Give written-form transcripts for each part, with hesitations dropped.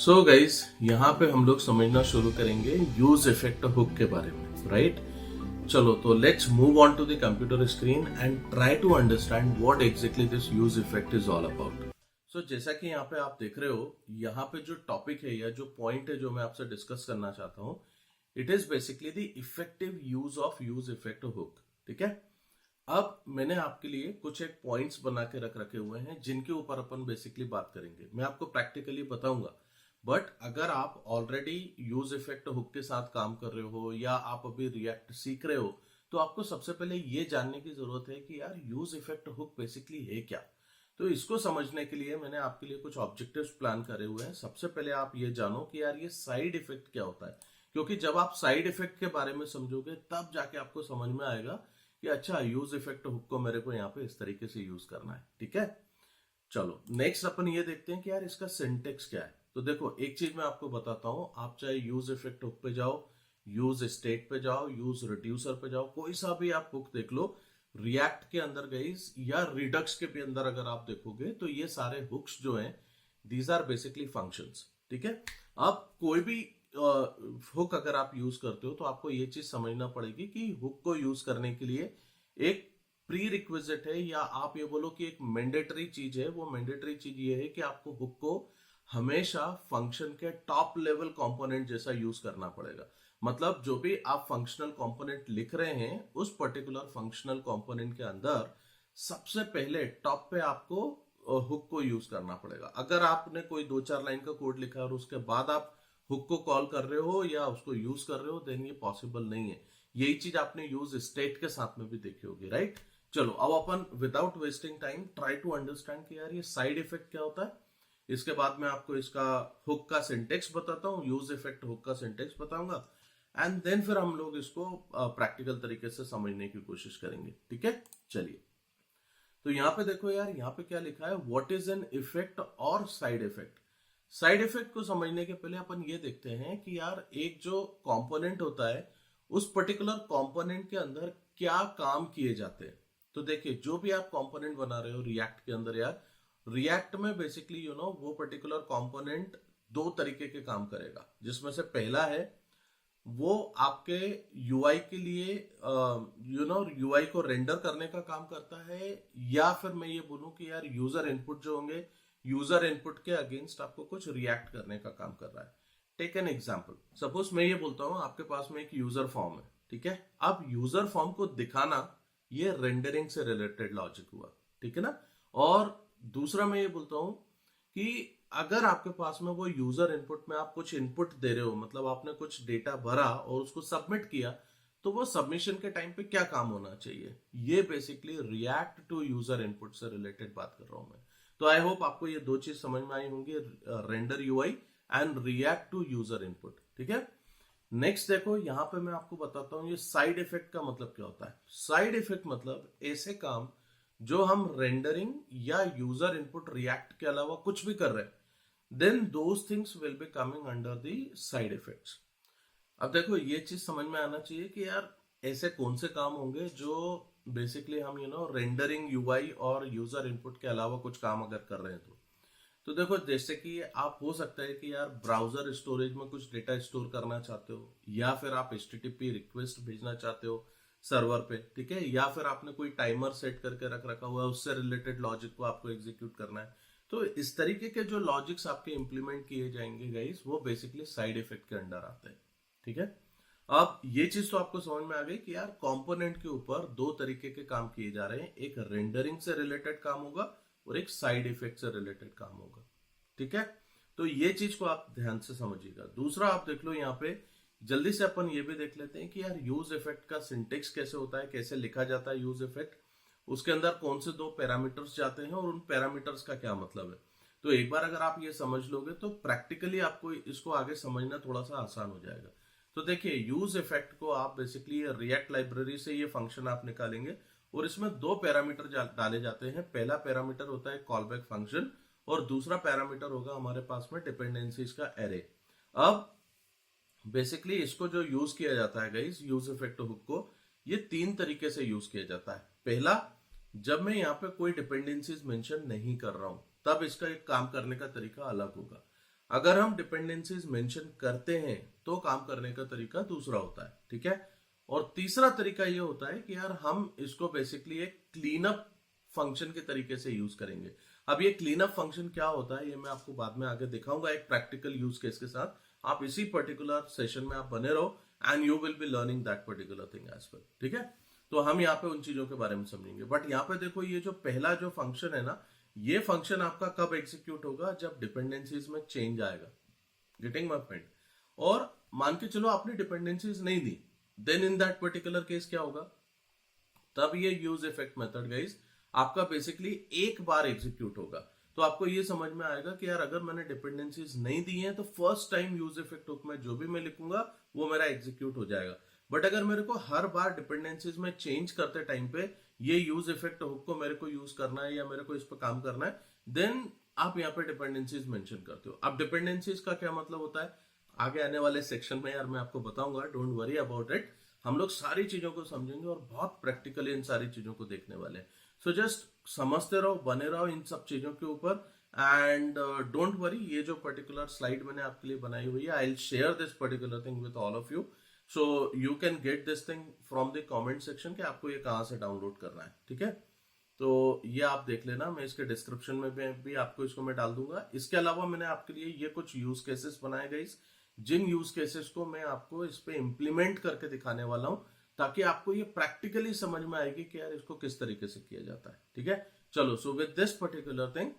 So guys, यहाँ पे हम लोग समझना शुरू करेंगे यूज इफेक्ट हुक के बारे में, राइट? चलो तो let's move on to the computer screen and try to understand what exactly this use effect is all about. So जैसा कि यहाँ पे आप देख रहे हो, यहाँ पे जो टॉपिक है या जो पॉइंट है जो मैं आपसे डिस्कस करना चाहता हूँ, it is basically the effective use of use effect hook. ठीक है, अब मैंने आपके लिए कुछ एक पॉइंट्स बना के रख रखे हुए हैं जिनके ऊपर अपन बेसिकली बात करेंगे। मैं आपको प्रैक्टिकली बताऊंगा, बट अगर आप ऑलरेडी यूज इफेक्ट हुक के साथ काम कर रहे हो या आप अभी रिएक्ट सीख रहे हो, तो आपको सबसे पहले ये जानने की जरूरत है कि यार यूज इफेक्ट हुक बेसिकली है क्या। तो इसको समझने के लिए मैंने आपके लिए कुछ ऑब्जेक्टिव्स प्लान करे हुए हैं। सबसे पहले आप ये जानो कि यार ये साइड इफेक्ट क्या होता है, क्योंकि जब आप साइड इफेक्ट के बारे में समझोगे तब जाके आपको समझ में आएगा कि अच्छा, यूज इफेक्ट हुक को मेरे को यहाँ पे इस तरीके से यूज करना है। ठीक है, चलो नेक्स्ट अपन ये देखते हैं कि यार इसका सिंटेक्स क्या है। तो देखो, एक चीज मैं आपको बताता हूं, आप चाहे यूज इफेक्ट हुक पे जाओ, यूज स्टेट पे जाओ, यूज रिड्यूसर पे जाओ, कोई सा भी आप हुक देख लो, रिएक्ट के अंदर गाइस या रिडक्स के भी अंदर अगर आप देखोगे तो ये सारे हुक्स जो हैं, दीज आर बेसिकली फंक्शंस। ठीक है, अब कोई भी हुक अगर आप यूज करते हो तो आपको ये चीज समझना पड़ेगी कि हुक को यूज करने के लिए एक प्री रिक्विजिट है, या आप ये बोलो कि एक मैंडेटरी चीज है। वो मैंडेटरी चीज ये है कि आपको हुक को हमेशा फंक्शन के टॉप लेवल कंपोनेंट जैसा यूज करना पड़ेगा। मतलब जो भी आप फंक्शनल कंपोनेंट लिख रहे हैं, उस पर्टिकुलर फंक्शनल कंपोनेंट के अंदर सबसे पहले टॉप पे आपको हुक को यूज करना पड़ेगा। अगर आपने कोई 2-4 लाइन का कोड लिखा और उसके बाद आप हुक को कॉल कर रहे हो या उसको यूज कर रहे हो, देन ये पॉसिबल नहीं है। यही चीज आपने यूज स्टेट के साथ में भी देखी होगी, राइट? चलो अब अपन without wasting time try to understand कि यार ये साइड इफेक्ट क्या होता है। इसके बाद मैं आपको इसका हुक का सिंटेक्स बताता हूँ, यूज इफेक्ट हुक का सिंटेक्स बताऊंगा, एंड देन फिर हम लोग इसको प्रैक्टिकल तरीके से समझने की कोशिश करेंगे। ठीक है, चलिए। तो यहाँ पे देखो यार, यहाँ पे क्या लिखा है, व्हाट इज एन इफेक्ट और साइड इफेक्ट। साइड इफेक्ट को समझने के पहले अपन ये देखते हैं कि यार एक जो कंपोनेंट होता है, उस पर्टिकुलर कंपोनेंट के अंदर क्या काम किए जाते हैं। तो देखिए, जो भी आप कंपोनेंट बना रहे हो रिएक्ट के अंदर, यार रिएक्ट में बेसिकली वो पर्टिकुलर कंपोनेंट दो तरीके के काम करेगा, जिसमें से पहला है वो आपके यूआई के लिए यूआई को रेंडर करने का काम करता है, या फिर मैं ये बोलूं कि यार यूजर इनपुट जो होंगे, यूजर इनपुट के अगेंस्ट आपको कुछ रिएक्ट करने का काम कर रहा है। टेक एन एग्जांपल, सपोज मैं ये बोलता हूं आपके पास में एक यूजर फॉर्म है। ठीक है, अब यूजर फॉर्म को दिखाना ये रेंडरिंग से रिलेटेड लॉजिक हुआ। ठीक है ना? और दूसरा मैं ये बोलता हूं कि अगर आपके पास में वो यूजर इनपुट में आप कुछ इनपुट दे रहे हो, मतलब आपने कुछ डेटा भरा और उसको सबमिट किया, तो वो सबमिशन के टाइम पे क्या काम होना चाहिए, ये basically react to user input से रिलेटेड बात कर रहा हूं मैं। तो आई होप आपको ये दो चीज समझ में आई होंगी, render UI and react to user input. ठीक है, नेक्स्ट देखो, यहां पे मैं आपको बताता हूं ये साइड इफेक्ट का मतलब क्या होता है। साइड इफेक्ट मतलब ऐसे काम जो हम रेंडरिंग या यूजर इनपुट रिएक्ट के अलावा कुछ भी कर रहे हैं, then those things will be coming under the side effects. अब देखो, ये चीज समझ में आना चाहिए कि यार ऐसे कौन से काम होंगे जो बेसिकली हम रेंडरिंग यूआई और यूजर इनपुट के अलावा कुछ काम अगर कर रहे हैं तो देखो, जैसे कि आप हो सकता है कि यार ब्राउजर स्टोरेज में कुछ डेटा स्टोर करना चाहते हो, या फिर आप HTTP रिक्वेस्ट भेजना चाहते हो सर्वर पे। ठीक है, या फिर आपने कोई टाइमर सेट करके रख रखा हुआ है, उससे रिलेटेड लॉजिक को आपको एग्जीक्यूट करना है। तो इस तरीके के जो लॉजिक्स आपके इंप्लीमेंट किए जाएंगे गाइस, वो बेसिकली साइड इफेक्ट के अंडर आते हैं। ठीक है, अब ये चीज तो आपको समझ में आ गई कि यार कंपोनेंट के ऊपर दो तरीके के काम किए जा रहे हैं, एक रेंडरिंग से रिलेटेड काम होगा और एक साइड इफेक्ट से रिलेटेड काम होगा। ठीक है, तो ये चीज को आप ध्यान से समझिएगा। दूसरा आप देख लो, यहाँ पे जल्दी से अपन ये भी देख लेते हैं कि यार यूज इफेक्ट का सिंटेक्स कैसे होता है, कैसे लिखा जाता है यूज इफेक्ट, उसके अंदर कौन से दो पैरामीटर्स जाते हैं और उन पैरामीटर्स का क्या मतलब है। तो एक बार अगर आप ये समझ लोगे तो प्रैक्टिकली आपको इसको आगे समझना थोड़ा सा आसान हो जाएगा। तो देखिए, यूज इफेक्ट को आप बेसिकली रिएक्ट लाइब्रेरी से ये फंक्शन आप निकालेंगे और इसमें दो पैरामीटर डाले जाते हैं। पहला पैरामीटर होता है कॉलबैक फंक्शन और दूसरा पैरामीटर होगा हमारे पास में डिपेंडेंसीज का एरे। अब बेसिकली इसको जो यूज किया जाता है गाइस, यूज इफेक्ट हुक को, ये तीन तरीके से यूज किया जाता है। पहला, जब मैं यहाँ पे कोई डिपेंडेंसीज मेंशन नहीं कर रहा हूं, तब इसका एक काम करने का तरीका अलग होगा। अगर हम डिपेंडेंसीज मेंशन करते हैं तो काम करने का तरीका दूसरा होता है, ठीक है। और तीसरा तरीका ये होता है कि यार हम इसको बेसिकली एक क्लीन अप फंक्शन के तरीके से यूज करेंगे। अब ये क्लीन अप फंक्शन क्या होता है ये मैं आपको बाद में आगे दिखाऊंगा एक प्रैक्टिकल यूज केस के साथ। आप इसी पर्टिकुलर सेशन में आप बने रहो and you will be learning that particular thing as well, ठीक है। तो हम यहाँ पे उन चीजों के बारे में समझेंगे। बट यहाँ पे देखो ये जो पहला जो फंक्शन है ना, ये फंक्शन आपका कब एग्जीक्यूट होगा, जब डिपेंडेंसीज में चेंज आएगा। Getting my point. और मान के चलो आपने डिपेंडेंसीज नहीं दी, then in that particular case क्या होगा, तब ये यूज इफेक्ट मेथड गाइस आपका बेसिकली एक बार एग्जीक्यूट होगा। तो आपको ये समझ में आएगा कि यार अगर मैंने डिपेंडेंसीज नहीं दी हैं तो first time use effect hook में जो भी मैं लिखूंगा वो मेरा एग्जीक्यूट हो जाएगा। बट अगर मेरे को हर बार डिपेंडेंसीज में चेंज करते टाइम पे ये यूज इफेक्ट हुक को मेरे को यूज करना है या मेरे को इस पर काम करना है, देन आप यहाँ पे डिपेंडेंसीज मेंशन करते हो। अब डिपेंडेंसीज का क्या मतलब होता है आगे आने वाले सेक्शन में यार मैं आपको बताऊंगा, डोंट वरी अबाउट इट। हम लोग सारी चीजों को समझेंगे और बहुत प्रैक्टिकली इन सारी चीजों को देखने वाले हैं। सो जस्ट समझते रहो, बने रहो इन सब चीजों के ऊपर एंड डोंट वरी। ये जो पर्टिकुलर स्लाइड मैंने आपके लिए बनाई हुई है, I will share this particular thing with all of you, so you can get this thing from the comment section कि आपको ये कहां से डाउनलोड करना है, ठीक है। तो ये आप देख लेना, मैं इसके डिस्क्रिप्शन में भी आपको इसको मैं डाल दूंगा। इसके अलावा मैंने आपके लिए ये कुछ यूज केसेस बनाए गए, जिन यूज केसेस को मैं आपको इस पे इम्प्लीमेंट करके दिखाने वाला हूं, ताकि आपको ये प्रैक्टिकली समझ में आएगी कि यार इसको किस तरीके से किया जाता है, ठीक है। चलो, so with this particular thing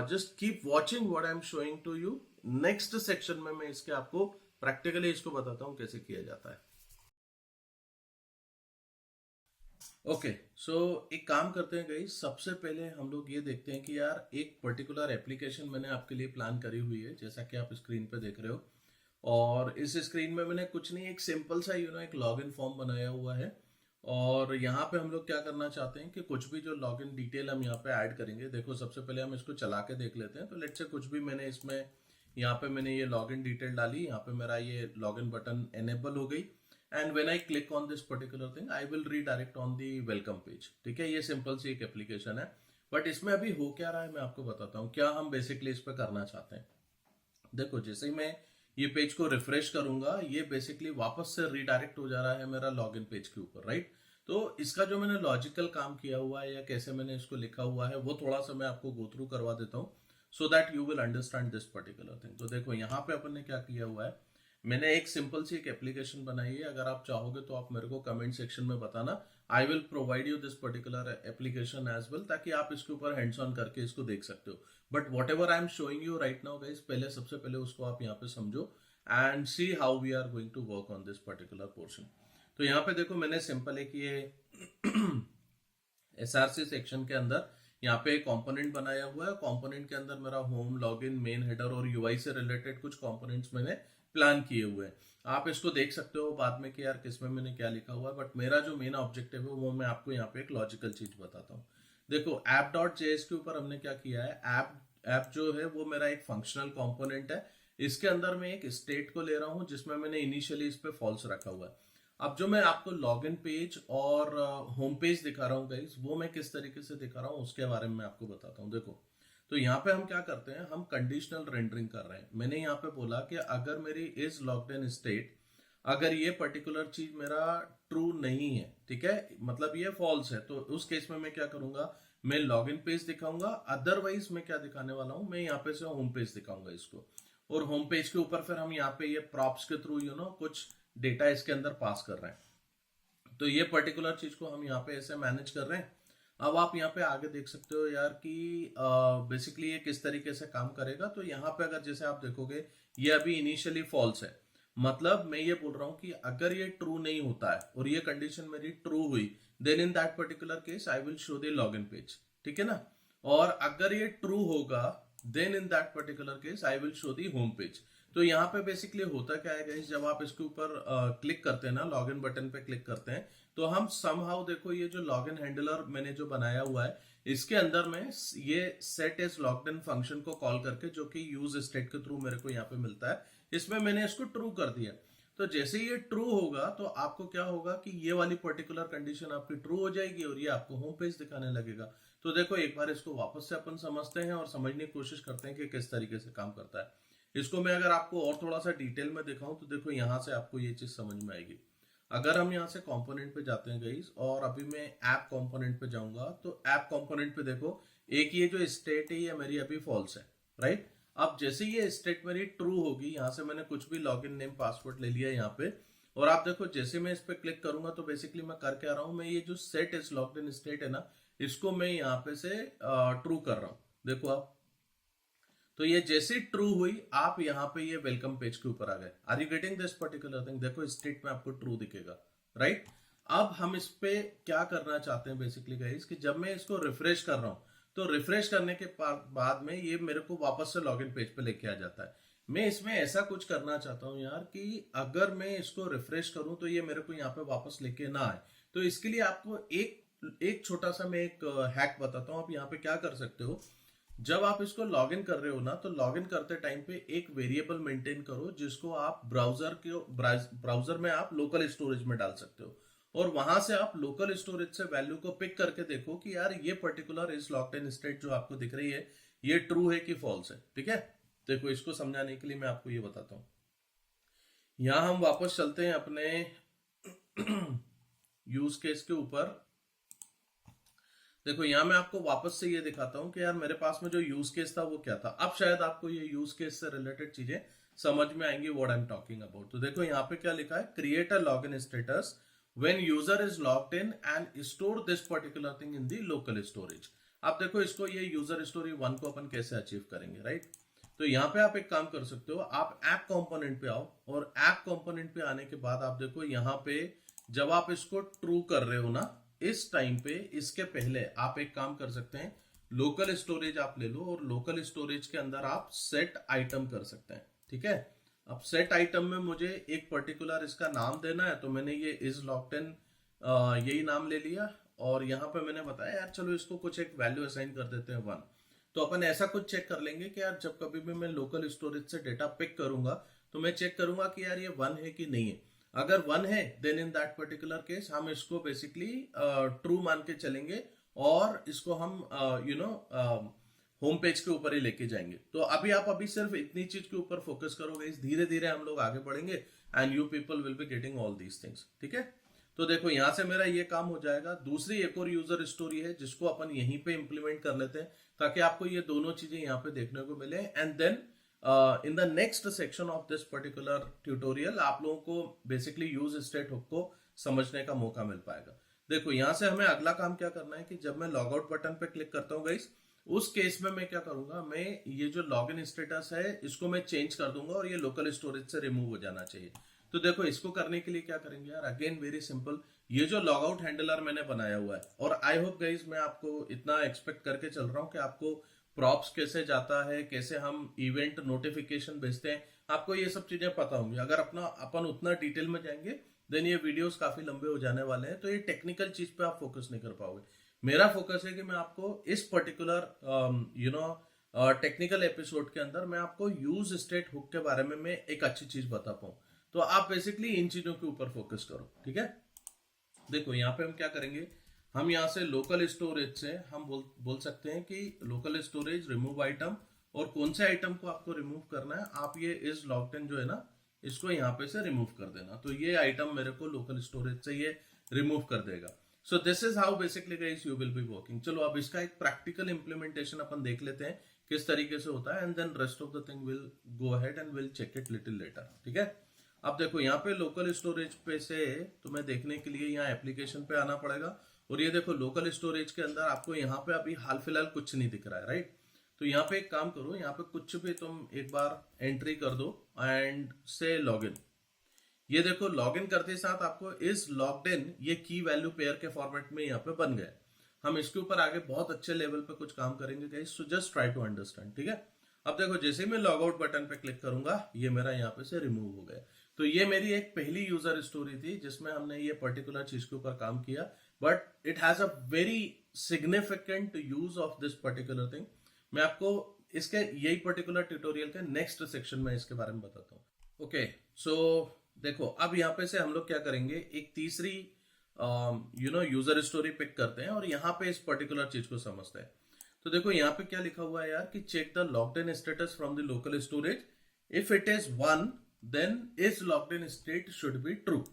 just keep watching what I am showing to you. Next section में मैं इसके आपको प्रैक्टिकली इसको बताता हूं कैसे किया जाता है। ओके, सो एक काम करते हैं गाइस, सबसे पहले हम लोग ये देखते हैं कि यार एक पर्टिकुलर एप्लीकेशन मैंने आपके लिए प्लान करी हुई है, जैसा कि आप स्क्रीन पे देख रहे हो। और इस स्क्रीन में मैंने कुछ नहीं, एक सिंपल सा एक लॉगिन फॉर्म बनाया हुआ है। और यहाँ पे हम लोग क्या करना चाहते हैं कि कुछ भी जो लॉगिन डिटेल हम यहाँ पे ऐड करेंगे, देखो सबसे पहले हम इसको चला के देख लेते हैं। तो लेट्स से कुछ भी मैंने इसमें यहाँ पे मैंने ये लॉगिन डिटेल डाली, यहाँ पे मेरा ये लॉगिन बटन एनेबल हो गई and when I click on this particular thing I will redirect on the welcome page, ठीक है। ये सिंपल सी एक एप्लीकेशन है, बट इसमें अभी हो क्या रहा है मैं आपको बताता हूँ, क्या हम बेसिकली इस पर करना चाहते हैं। देखो जैसे ही मैं ये पेज को रिफ्रेश करूंगा, ये बेसिकली वापस से रीडायरेक्ट हो जा रहा है मेरा लॉगिन पेज के ऊपर, राइट। तो इसका जो मैंने लॉजिकल काम किया हुआ है या कैसे मैंने इसको लिखा हुआ है वो थोड़ा सा मैं आपको गो थ्रू करवा देता हूँ, so that you will understand this particular thing. तो देखो यहाँ पे अपन ने क्या किया हुआ है, मैंने एक सिंपल सी एक एप्लीकेशन बनाई है। अगर आप चाहोगे तो आप मेरे को कमेंट सेक्शन में बताना, I will provide you this particular application as well, ताकि आप इसके ऊपर हैंड्स ऑन करके इसको देख सकते हो। But whatever I am showing you right now guys, पहले सबसे पहले उसको आप यहाँ पे समझो and see how we are going to work on this particular portion. तो यहाँ पे देखो मैंने सिंपल एक ये एसआरसी सेक्शन के अंदर यहाँ पे एक कंपोनेंट बनाया हुआ है। कंपोनेंट के अंदर मेरा होम, लॉगिन, मेन, हेडर और यूआई से रिलेटेड कुछ कंपोनेंट्स मैंने प्लान किए हुए हैं। आप इसको देख सकते हो बाद में कि यार किसमें मैंने क्या लिखा हुआ है, बट मेरा जो मेन ऑब्जेक्टिव है वो मैं आपको यहाँ पे एक लॉजिकल चीज बताता हूँ। देखो ऐप डॉट जेएस के ऊपर हमने क्या किया है, ऐप जो है वो मेरा एक फंक्शनल कंपोनेंट है। इसके अंदर मैं एक स्टेट को ले रहा हूँ जिसमें मैंने इनिशियली इस पे फॉल्स रखा हुआ है। अब जो मैं आपको लॉगिन पेज और होम पेज दिखा रहा हूँ गाइस, वो मैं किस तरीके से दिखा रहा हूँ उसके बारे में मैं आपको बताता हूँ। देखो तो यहाँ पे हम क्या करते हैं, हम कंडीशनल रेंडरिंग कर रहे हैं। मैंने यहाँ पे बोला कि अगर मेरी इज लॉग्ड इन स्टेट, अगर ये पर्टिकुलर चीज मेरा ट्रू नहीं है, ठीक है, मतलब ये फॉल्स है, तो उस केस में मैं क्या करूंगा, मैं लॉगिन पेज दिखाऊंगा। अदरवाइज मैं क्या दिखाने वाला हूं, मैं यहाँ पे से होम पेज दिखाऊंगा इसको। और होम पेज के ऊपर फिर हम यहाँ पे ये प्रॉप्स के थ्रू कुछ डेटा इसके अंदर पास कर रहे हैं। तो ये पर्टिकुलर चीज को हम यहाँ पे ऐसे मैनेज कर रहे हैं। अब आप यहाँ पे आगे देख सकते हो यार कि बेसिकली ये किस तरीके से काम करेगा। तो यहाँ पे अगर जैसे आप देखोगे ये अभी इनिशियली फॉल्स है, मतलब मैं ये बोल रहा हूं कि अगर ये ट्रू नहीं होता है और ये कंडीशन मेरी ट्रू हुई, then in that particular case I will show the login page, ठीक है ना। और अगर ये ट्रू होगा, then in that particular case I will show the home page. तो यहाँ पे बेसिकली होता क्या है गाइस, जब आप इसके ऊपर क्लिक करते हैं ना, लॉगिन बटन पे क्लिक करते हैं, तो हम समहाउ देखो ये जो लॉगिन हैंडलर मैंने जो बनाया हुआ है, इसके अंदर में ये set is logged in function को कॉल करके, जो कि यूज स्टेट के थ्रू मेरे को यहाँ पे मिलता है, इसमें मैंने इसको ट्रू कर दिया। तो जैसे ये ट्रू होगा तो आपको क्या होगा कि ये वाली पर्टिकुलर कंडीशन आपकी ट्रू हो जाएगी और ये आपको होम पेज दिखाने लगेगा। तो देखो एक बार इसको वापस से अपन समझते हैं और समझने की कोशिश करते हैं कि किस तरीके से काम करता है। इसको मैं अगर आपको और थोड़ा सा डिटेल में दिखाऊं तो देखो यहां से आपको ये चीज समझ में आएगी। अगर हम यहाँ से कंपोनेंट पे जाते हैं गाइस, और अभी मैं ऐप कंपोनेंट पे जाऊंगा, तो ऐप कंपोनेंट पे देखो एक ये जो स्टेट है ये मेरी अभी फॉल्स है, राइट। अब जैसे ये स्टेट मेरी ट्रू होगी, यहां से मैंने कुछ भी लॉगिन नेम पासवर्ड ले लिया यहाँ पे, और आप देखो जैसे मैं इस पे क्लिक करूंगा तो बेसिकली मैं कर क्या रहा हूं, मैं ये जो set is logged in state है ना, इसको मैं यहाँ पे से ट्रू कर रहा हूं। देखो आप, तो ये जैसे ट्रू हुई आप यहाँ पे ये वेलकम पेज के ऊपर आ गए। Are you getting this particular thing? देखो स्टेट में आपको ट्रू दिखेगा, राइट। अब हम इस पे क्या करना चाहते हैं बेसिकली गाइस, कि जब मैं इसको रिफ्रेश कर रहा हूं तो रिफ्रेश करने के बाद में ये मेरे को वापस से लॉगिन पेज पे लेके आ जाता है। मैं इसमें ऐसा कुछ करना चाहता हूं यार कि अगर मैं इसको रिफ्रेश करूं तो ये मेरे को यहाँ पे वापस लेके ना आए। तो इसके लिए आपको एक छोटा सा मैं एक हैक बताता हूं। आप यहाँ पे क्या कर सकते हो, जब आप इसको लॉगिन कर रहे हो ना, तो लॉगिन करते टाइम पे एक वेरिएबल मेंटेन करो जिसको आप ब्राउजर में आप लोकल स्टोरेज में डाल सकते हो, और वहां से आप लोकल स्टोरेज से वैल्यू को पिक करके देखो कि यार ये पर्टिकुलर इस लॉक्ड इन स्टेट जो आपको दिख रही है ये ट्रू है कि फॉल्स है, ठीक है। देखो इसको समझाने के लिए मैं आपको ये बताता हूं। यहां हम वापस चलते हैं अपने यूज केस के ऊपर। देखो यहां मैं आपको वापस से ये दिखाता हूं कि यार मेरे पास में जो यूज केस था वो क्या था। अब शायद आपको ये यूज केस से रिलेटेड चीजें समझ में आएंगी, what I am talking about. तो देखो यहाँ पे क्या लिखा है, create a login status when user is logged in and store this particular thing in the local storage. अब देखो इसको ये यूजर स्टोरी 1 को अपन कैसे अचीव करेंगे, राइट। तो यहाँ पे आप एक काम कर सकते हो, आप ऐप कंपोनेंट पे आओ, और ऐप कंपोनेंट पे आने के बाद आप देखो यहाँ पे जब आप इसको ट्रू कर रहे हो ना, इस टाइम पे इसके पहले आप एक काम कर सकते हैं, लोकल स्टोरेज आप ले लो, और लोकल स्टोरेज के अंदर आप सेट आइटम कर सकते हैं, ठीक है। अब सेट आइटम में मुझे एक पर्टिकुलर इसका नाम देना है, तो मैंने ये इज लॉक्ड इन यही नाम ले लिया, और यहां पे मैंने बताया यार चलो इसको कुछ एक वैल्यू असाइन कर देते हैं 1। तो अपन ऐसा कुछ चेक कर लेंगे कि यार जब कभी भी मैं लोकल स्टोरेज से डेटा पिक करूंगा तो मैं चेक करूंगा कि यार ये 1 है कि नहीं है। अगर 1 है then in that particular case हम इसको बेसिकली ट्रू मान के चलेंगे, और इसको हम होम पेज के ऊपर ही लेके जाएंगे। तो अभी सिर्फ इतनी चीज के ऊपर फोकस करोगे, धीरे धीरे हम लोग आगे बढ़ेंगे and you people will be getting all these things, ठीक है। तो देखो यहां से मेरा ये काम हो जाएगा। दूसरी एक और यूजर स्टोरी है जिसको अपन यहीं पे इंप्लीमेंट कर लेते हैं ताकि आपको ये दोनों चीजें यहाँ पे देखने को मिले, and then in the next section of this particular tutorial आप लोगों को बेसिकली यूज स्टेट हुक को समझने का मौका मिल पाएगा। देखो यहां से हमें अगला काम क्या करना है कि जब मैं लॉग आउट बटन पे क्लिक करता हूँ गाइस, उस केस में मैं क्या करूंगा, मैं ये जो लॉगिन स्टेटस है इसको मैं चेंज कर दूंगा और ये लोकल स्टोरेज से रिमूव हो जाना चाहिए। तो देखो इसको करने के लिए क्या करेंगे यार, अगेन वेरी सिंपल, ये जो लॉग आउट हैंडलर मैंने बनाया हुआ है, और आई होप गाइस मैं आपको इतना एक्सपेक्ट करके चल रहा हूं कि आपको प्रॉप्स कैसे जाता है, कैसे हम इवेंट नोटिफिकेशन भेजते हैं, आपको ये सब चीजें पता होंगी। अगर अपन उतना डिटेल में जाएंगे देन ये वीडियोस काफी लंबे हो जाने वाले हैं, तो ये टेक्निकल चीज पे आप फोकस नहीं कर पाओगे। मेरा फोकस है कि मैं आपको इस पर्टिकुलर टेक्निकल एपिसोड के अंदर मैं आपको यूज स्टेट हुक के बारे में मैं एक अच्छी चीज बता पाऊं। तो आप बेसिकली इन चीजों के ऊपर फोकस करो, ठीक है। देखो यहाँ पे हम क्या करेंगे, हम यहाँ से लोकल स्टोरेज से हम बोल सकते हैं कि लोकल स्टोरेज रिमूव आइटम, और कौन से आइटम को आपको रिमूव करना है, आप ये इज लॉग्ड इन जो है ना इसको यहाँ पे से रिमूव कर देना। तो ये आइटम मेरे को लोकल स्टोरेज से ये रिमूव कर देगा। So this is how basically guys you will be working. चलो अब इसका एक प्रैक्टिकल इंप्लीमेंटेशन अपन देख लेते हैं किस तरीके से होता है, and then rest of the thing will go ahead and will check it little later, ठीक है। अब देखो यहाँ पे लोकल स्टोरेज पे से तुम्हें देखने के लिए यहाँ एप्लीकेशन पे आना पड़ेगा, और ये देखो लोकल स्टोरेज के अंदर आपको यहाँ पे अभी हाल फिलहाल कुछ नहीं दिख रहा है, राइट। तो यहाँ पे एक काम करो, यहाँ पे कुछ भी तुम एक बार एंट्री कर दो एंड से लॉगिन। ये देखो लॉगिन करते साथ आपको इज लॉग्ड इन ये की वैल्यू पेयर के फॉर्मेट में यहाँ पे बन गए। हम इसके ऊपर आगे बहुत अच्छे लेवल पे कुछ काम करेंगे guys, so just try to understand, ठीक है। अब देखो जैसे मैं लॉग आउट बटन पे क्लिक करूंगा ये मेरा यहाँ पे से रिमूव हो गया। तो ये मेरी एक पहली यूजर स्टोरी थी जिसमें हमने ये पर्टिकुलर चीज के ऊपर काम किया, but it has a very significant use of this particular thing. मैं आपको इसके यही पर्टिकुलर ट्यूटोरियल के नेक्स्ट सेक्शन में इसके बारे में बताता हूँ। ओके सो देखो अब यहाँ पे से हम लोग क्या करेंगे, एक तीसरी यूजर स्टोरी पिक करते हैं और यहाँ पे इस पर्टिकुलर चीज को समझते हैं। तो देखो यहाँ पे क्या लिखा हुआ है यार कि check the logged in status from the local storage if it is 1 then is logged in state should be true.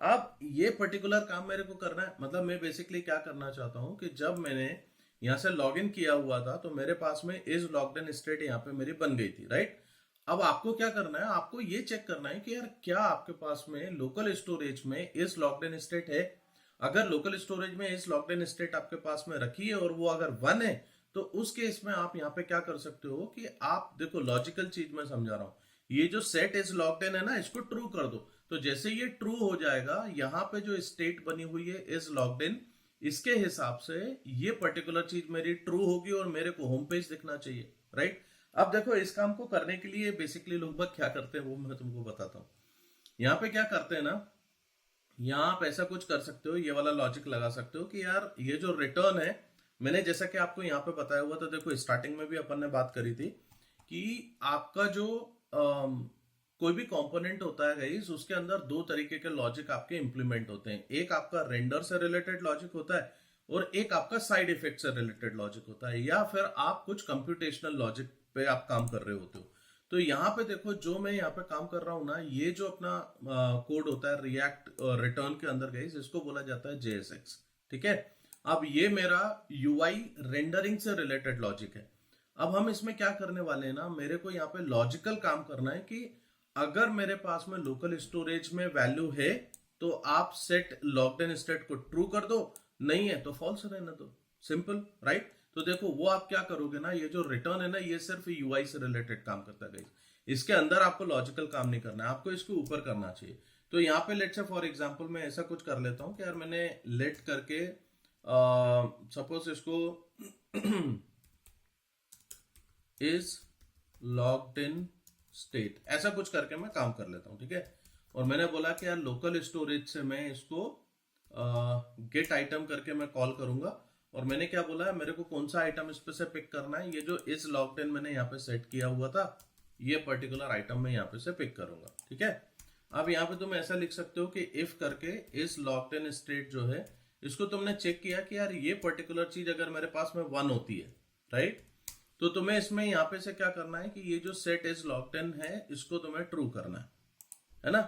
अब ये पर्टिकुलर काम मेरे को करना है, मतलब मैं बेसिकली क्या करना चाहता हूं कि जब मैंने यहां से लॉग इन किया हुआ था तो मेरे पास में इज लॉग्ड इन स्टेट यहां पे मेरी बन गई थी, राइट। अब आपको क्या करना है, आपको ये चेक करना है कि यार क्या आपके पास में लोकल स्टोरेज में इज लॉग्ड इन स्टेट है। अगर लोकल स्टोरेज में इज लॉग्ड इन स्टेट आपके पास में रखी है और वो अगर 1 है तो उस केस में आप यहाँ पे क्या कर सकते हो कि आप देखो, लॉजिकल चीज मैं समझा रहा हूं, ये जो सेट इज लॉग्ड इन है ना, इसको ट्रू कर दो। तो जैसे ये ट्रू हो जाएगा, यहाँ पे जो स्टेट बनी हुई है इज लॉग्ड इन, इसके हिसाब से ये पर्टिकुलर चीज मेरी ट्रू होगी और मेरे को होम पेज दिखना चाहिए, राइट। अब देखो, इस काम को करने के लिए बेसिकली लोग क्या करते हैं वो मैं तुमको बताता हूं। यहाँ पे क्या करते हैं ना, यहाँ आप ऐसा कुछ कर सकते हो, ये वाला लॉजिक लगा सकते हो कि यार ये जो रिटर्न है, मैंने जैसा कि आपको यहाँ पे बताया हुआ था, देखो स्टार्टिंग में भी अपन ने बात करी थी कि आपका जो कोई भी कंपोनेंट होता है गाइस, उसके अंदर दो तरीके के लॉजिक आपके इंप्लीमेंट होते हैं। एक आपका रेंडर से रिलेटेड लॉजिक होता है और एक आपका साइड इफेक्ट से रिलेटेड लॉजिक होता है, या फिर आप कुछ कंप्यूटेशनल लॉजिक पे आप काम कर रहे होते हो। तो यहाँ पे देखो, जो मैं यहाँ पे काम कर रहा हूं ना, ये जो अपना कोड होता है रिएक्ट रिटर्न के अंदर गाइस, इसको बोला जाता है JSX, ठीक है। अब ये मेरा UI रेंडरिंग से रिलेटेड लॉजिक है। अब हम इसमें क्या करने वाले हैं ना, मेरे को यहाँ पे लॉजिकल काम करना है कि अगर मेरे पास में लोकल स्टोरेज में वैल्यू है तो आप सेट लॉग्ड इन स्टेट को ट्रू कर दो, नहीं है तो फॉल्स रहने दो, सिंपल, राइट। तो देखो वो आप क्या करोगे ना, ये जो रिटर्न है ना, ये सिर्फ UI से रिलेटेड काम करता है, इसके अंदर आपको लॉजिकल काम नहीं करना है, आपको इसके ऊपर करना चाहिए। तो यहाँ पे लेट से फॉर एग्जांपल मैं ऐसा कुछ कर लेता हूं कि यार मैंने लेट करके सपोज इसको इज लॉग्ड इन स्टेट ऐसा कुछ करके मैं काम कर लेता हूं, ठीक है। और मैंने बोला कि यार लोकल स्टोरेज से मैं इसको गेट आइटम करके मैं कॉल करूंगा, और मैंने क्या बोला है, मेरे को कौन सा आइटम इस पे से पिक करना है, ये जो इज लॉग्ड इन मैंने यहाँ पे सेट किया हुआ था, ये पर्टिकुलर आइटम मैं यहाँ पे से पिक करूंगा, ठीक है। अब यहाँ पे तुम ऐसा लिख सकते हो कि इफ करके इज लॉग्ड इन स्टेट जो है, इसको तुमने चेक किया कि यार ये पर्टिकुलर चीज अगर मेरे पास में 1 होती है, राइट, तो तुम्हें इसमें यहाँ पे से क्या करना है कि ये जो सेट इज लॉग्ड इन है, इसको तुम्हें ट्रू करना है ना।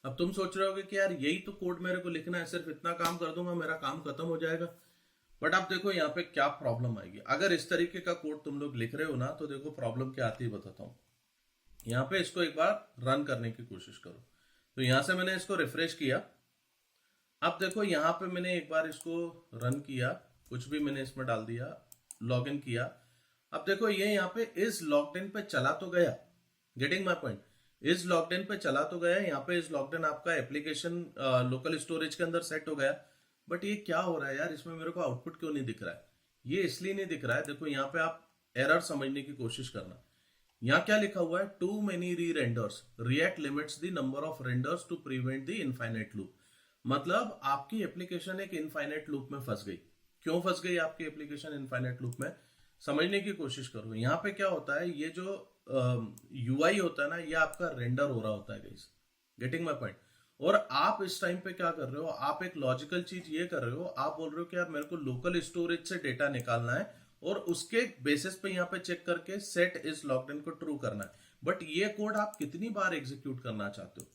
अब तुम सोच रहे होगे कि यार यही तो कोड मेरे को लिखना है, सिर्फ इतना काम कर दूंगा मेरा काम खत्म हो जाएगा। बट आप देखो यहाँ पे क्या प्रॉब्लम आएगी, अगर इस तरीके का कोड तुम लोग लिख रहे हो ना, तो देखो प्रॉब्लम क्या आती है बताता हूं। यहाँ पे इसको एक बार रन करने की कोशिश करो। तो यहां से मैंने इसको रिफ्रेश किया, अब देखो यहाँ पे मैंने एक बार इसको रन किया, कुछ भी मैंने इसमें डाल दिया, लॉग इन किया। अब देखो ये यहाँ पे इज लॉग्ड इन पे चला तो गया, getting my point, is logged इन पे चला तो गया, यहाँ पे इज लॉग्ड इन आपका एप्लीकेशन लोकल स्टोरेज के अंदर सेट हो गया। बट ये क्या हो रहा है यार, इसमें मेरे को आउटपुट क्यों नहीं दिख रहा है? ये इसलिए नहीं दिख रहा है, देखो यहाँ पे आप एरर समझने की कोशिश करना। यहाँ क्या लिखा हुआ है, too many re renders, react limits the number of renders to prevent the infinite loop. मतलब आपकी एप्लीकेशन एक इनफाइनाइट लूप में फंस गई। क्यों फंस गई आपकी एप्लीकेशन इनफाइनाइट लूप में, समझने की कोशिश करो। यहाँ पे क्या होता है, ये जो UI होता है ना, ये आपका रेंडर हो रहा होता है गाइस, गेटिंग माय पॉइंट। और आप इस टाइम पे क्या कर रहे हो, आप एक लॉजिकल चीज ये कर रहे हो, आप बोल रहे हो कि यार मेरे को लोकल स्टोरेज से डेटा निकालना है और उसके बेसिस पे यहाँ पे चेक करके सेट इज लॉग्ड इन को ट्रू करना है। बट ये कोड आप कितनी बार एग्जीक्यूट करना चाहते हो?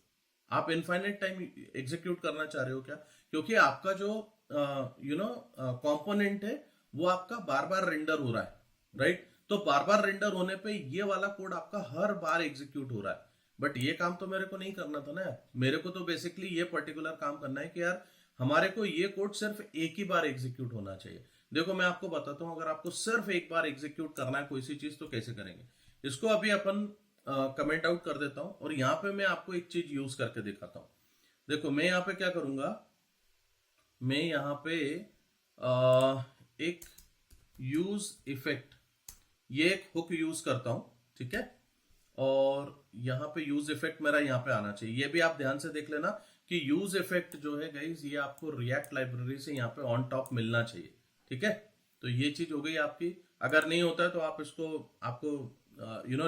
आप इनफाइनाइट टाइम एग्जीक्यूट करना चाह रहे हो क्या? क्योंकि आपका जो कंपोनेंट है वो आपका बार बार रेंडर हो रहा है, राइट। तो बार बार रेंडर होने पे ये वाला कोड आपका हर बार एग्जीक्यूट हो रहा है। बट ये काम तो मेरे को नहीं करना था ना, मेरे को तो बेसिकली ये पर्टिकुलर काम करना है कि यार हमारे को ये कोड सिर्फ एक ही बार एग्जीक्यूट होना चाहिए। देखो मैं आपको बताता हूं, अगर आपको सिर्फ एक बार एग्जीक्यूट करना है कोई सी चीज तो कैसे करेंगे, इसको अभी अपन कमेंट आउट कर देता हूं और यहां पे मैं आपको एक चीज यूज करके दिखाता हूं। देखो मैं यहां पे क्या करूंगा, मैं यहां पे एक यूज इफेक्ट, ये एक हुक यूज करता हूं, ठीक है। और यहां पे यूज इफेक्ट मेरा यहां पे आना चाहिए, ये भी आप ध्यान से देख लेना कि यूज इफेक्ट जो है गाइस, ये आपको रिएक्ट लाइब्रेरी से यहां पे ऑन टॉप मिलना चाहिए, ठीक है। तो ये चीज हो गई आपकी, अगर नहीं होता है तो आप इसको आपको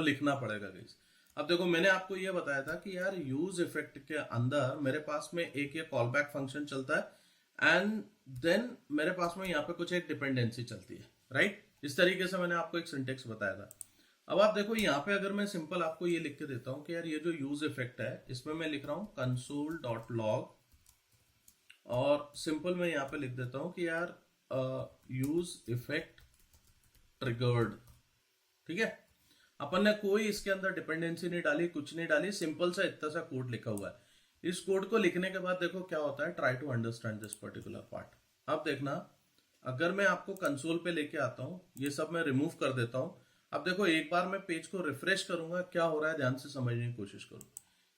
लिखना पड़ेगा गाइस। अब देखो मैंने आपको ये बताया था कि यार यूज इफेक्ट के अंदर मेरे पास में एक ये कॉल बैक फंक्शन चलता है एंड देन मेरे पास में यहाँ पे कुछ एक डिपेंडेंसी चलती है, राइट। इस तरीके से मैंने आपको एक सिंटेक्स बताया था। अब आप देखो यहाँ पे अगर मैं सिंपल आपको ये लिख के देता हूं कि यार ये जो यूज इफेक्ट है इसमें मैं लिख रहा हूं console.log और सिंपल मैं यहाँ पे लिख देता हूं कि यार यूज इफेक्ट ट्रिगर्ड। ठीक है, अपन ने कोई इसके अंदर डिपेंडेंसी नहीं डाली, कुछ नहीं डाली, सिंपल सा इतना सा कोड लिखा हुआ है। इस कोड को लिखने के बाद देखो क्या होता है, try to understand this particular part. अब देखना, अगर मैं आपको कंसोल पे लेके आता हूं, ये सब मैं रिमूव कर देता हूं। अब देखो एक बार मैं पेज को रिफ्रेश करूंगा, क्या हो रहा है ध्यान से समझने की कोशिश करो।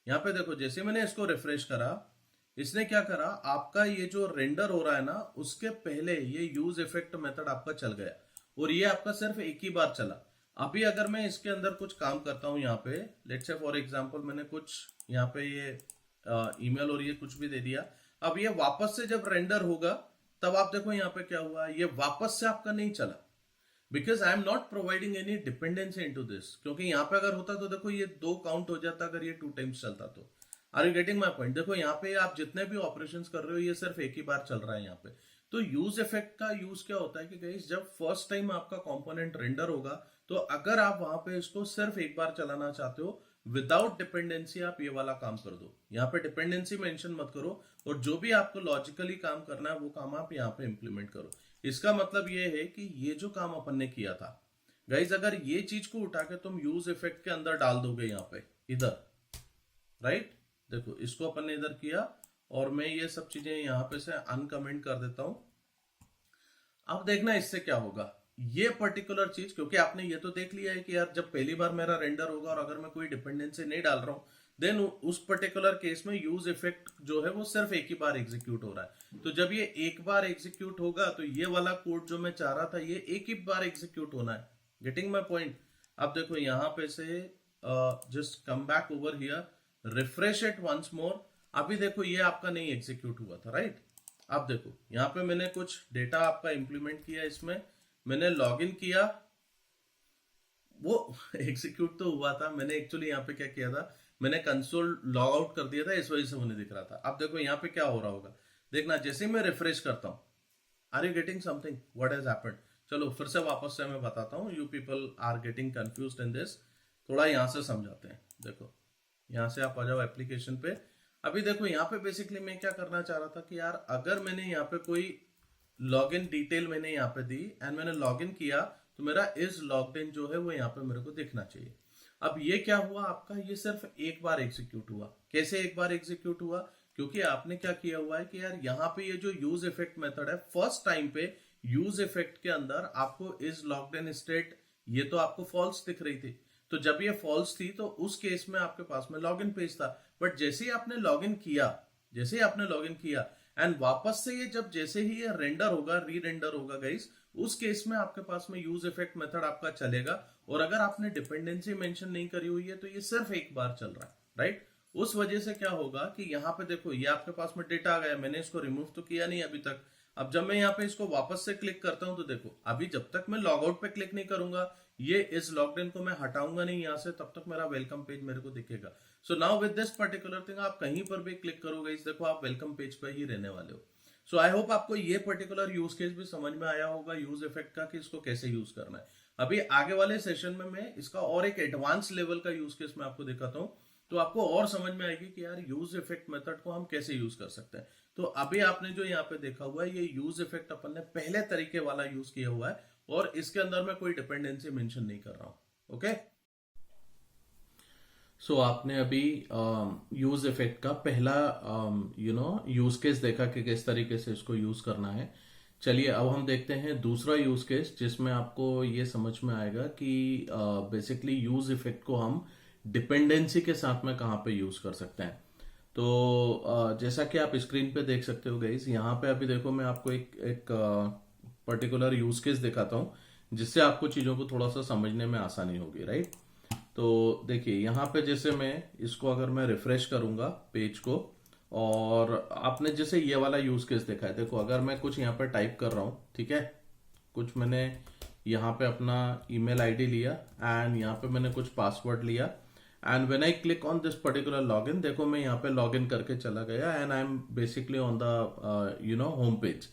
यहाँ पे देखो जैसे मैंने इसको रिफ्रेश करा, इसने क्या करा, आपका ये जो रेंडर हो रहा है ना उसके पहले ये यूज इफेक्ट मेथड आपका चल गया और ये आपका सिर्फ एक ही बार चला। अभी अगर मैं इसके अंदर कुछ काम करता हूं, यहाँ पे लेट्स से फॉर एग्जांपल मैंने कुछ यहाँ पे ये ईमेल और ये कुछ भी दे दिया, अब ये वापस से जब रेंडर होगा तब आप देखो यहाँ पे क्या हुआ, ये वापस से आपका नहीं चला, because I am not providing any dependency into this. क्योंकि यहाँ पे अगर होता तो देखो ये 2 काउंट हो जाता अगर ये 2 टाइम्स चलता तो। Are you getting my point? देखो यहाँ पे आप जितने भी ऑपरेशंस कर रहे हो ये सिर्फ एक ही बार चल रहा है यहाँ पे। तो यूज इफेक्ट का यूज क्या होता है कि गाइस जब फर्स्ट टाइम आपका कंपोनेंट रेंडर होगा तो अगर आप वहां पे इसको सिर्फ एक बार चलाना चाहते हो विदाउट डिपेंडेंसी, आप ये वाला काम कर दो। यहाँ पे डिपेंडेंसी मेंशन मत करो और जो भी आपको लॉजिकली काम करना है वो काम आप यहाँ पे इंप्लीमेंट करो। इसका मतलब ये है कि ये जो काम अपन ने किया था गाइज, अगर ये चीज को उठा के तुम यूज इफेक्ट के अंदर डाल दोगे यहाँ पे इधर, राइट, देखो इसको अपन ने इधर किया और मैं ये सब चीजें यहाँ पे से अनकमेंट कर देता हूं। अब देखना इससे क्या होगा, ये पर्टिकुलर चीज, क्योंकि आपने ये तो देख लिया है कि यार जब पहली बार मेरा रेंडर होगा और अगर मैं कोई डिपेंडेंसी नहीं डाल रहा हूं देन उस पर्टिकुलर केस में यूज इफेक्ट जो है वो सिर्फ एक ही बार एग्जीक्यूट हो रहा है। तो जब ये एक बार एग्जीक्यूट होगा तो ये वाला कोड जो मैं चाह रहा था ये एक ही बार एग्जीक्यूट होना है। Getting my point? अब देखो यहां पे से just come back over here, refresh it once more. अभी देखो ये आपका नहीं एग्जीक्यूट हुआ था, राइट। अब देखो यहाँ पे मैंने कुछ डेटा आपका इंप्लीमेंट किया, इसमें मैंने लॉगिन किया, वो एग्जीक्यूट तो हुआ था। मैंने एक्चुअली यहाँ पे क्या किया था, मैंने कंसोल लॉग आउट कर दिया था, इस वजह से मुझे दिख रहा था। अब देखो यहाँ पे क्या हो रहा होगा, देखना जैसे मैं रिफ्रेश करता हूं, are you getting something what has happened? चलो फिर से वापस से मैं बताता हूं, you people are getting confused in this, थोड़ा यहां से समझाते हैं। देखो यहां से आप आ जाओ एप्लीकेशन पे। अभी देखो यहाँ पे बेसिकली मैं क्या करना चाह रहा था कि यार अगर मैंने यहाँ पे कोई लॉगिन डिटेल मैंने यहाँ पे दी एंड मैंने लॉगिन किया तो मेरा इज लॉग्ड इन जो है वो यहाँ पे मेरे को दिखना चाहिए। अब ये क्या हुआ आपका, ये सिर्फ एक बार एग्जीक्यूट हुआ। कैसे एक बार एग्जीक्यूट हुआ? क्योंकि आपने क्या किया हुआ है कि यार यहाँ पे ये जो यूज इफेक्ट मेथड है, फर्स्ट टाइम पे यूज इफेक्ट के अंदर आपको इज लॉग्ड इन स्टेट ये तो आपको फॉल्स दिख रही थी। तो जब ये फॉल्स थी तो उस केस में आपके पास में लॉगिन पेज था। बट जैसे ही आपने लॉगिन किया, जैसे ही आपने लॉगिन किया एंड वापस से ये जब जैसे ही ये रेंडर होगा, री रेंडर होगा गाइस, उस केस में आपके पास में यूज इफेक्ट मेथड आपका चलेगा। और अगर आपने डिपेंडेंसी मेंशन नहीं करी हुई है तो ये सिर्फ एक बार चल रहा है, राइट। उस वजह से क्या होगा कि यहाँ पे देखो ये आपके पास में डेटा आ गया, मैंने इसको रिमूव तो किया नहीं अभी तक। अब जब मैं यहाँ पे इसको वापस से क्लिक करता हूं तो देखो अभी जब तक मैं लॉग आउट पे क्लिक नहीं करूंगा, ये इस लॉग्ड इन को मैं हटाऊंगा नहीं यहां से, तब तक मेरा वेलकम पेज मेरे को दिखेगा। So now with this particular thing आप कहीं पर भी क्लिक करोगे इस देखो आप वेलकम पेज पे ही रहने वाले हो। सो आई होप आपको ये पर्टिकुलर यूज केस भी समझ में आया होगा यूज इफेक्ट का कि इसको कैसे यूज करना है। अभी आगे वाले सेशन में मैं इसका और एक एडवांस लेवल का यूज केस मैं आपको दिखाता हूं, तो आपको और समझ में आएगी कि यार यूज इफेक्ट मेथड को हम कैसे यूज कर सकते हैं। तो अभी आपने जो यहाँ पे देखा हुआ है ये यूज इफेक्ट अपन ने पहले तरीके वाला यूज किया हुआ है और इसके अंदर मैं कोई डिपेंडेंसी मेंशन नहीं कर रहा हूं। ओके, सो आपने अभी यूज इफेक्ट का पहला यूज केस देखा कि किस तरीके से इसको यूज करना है। चलिए अब हम देखते हैं दूसरा यूज केस जिसमें आपको ये समझ में आएगा कि बेसिकली यूज इफेक्ट को हम डिपेंडेंसी के साथ में कहां पे यूज कर सकते हैं। तो जैसा कि आप स्क्रीन पे देख सकते हो गाइस, यहाँ पे अभी देखो मैं आपको एक पर्टिकुलर यूज केस दिखाता हूं जिससे आपको चीजों को थोड़ा सा समझने में आसानी होगी, राइट। तो देखिए यहाँ पे जैसे मैं इसको अगर मैं रिफ्रेश करूंगा पेज को, और आपने जैसे ये वाला यूज केस देखा है, देखो अगर मैं कुछ यहाँ पे टाइप कर रहा हूं, ठीक है, कुछ मैंने यहाँ पे अपना ईमेल आईडी लिया एंड यहाँ पे मैंने कुछ पासवर्ड लिया and when I click on this particular login, देखो मैं यहाँ पे लॉगिन करके चला गया and I am basically on the home page.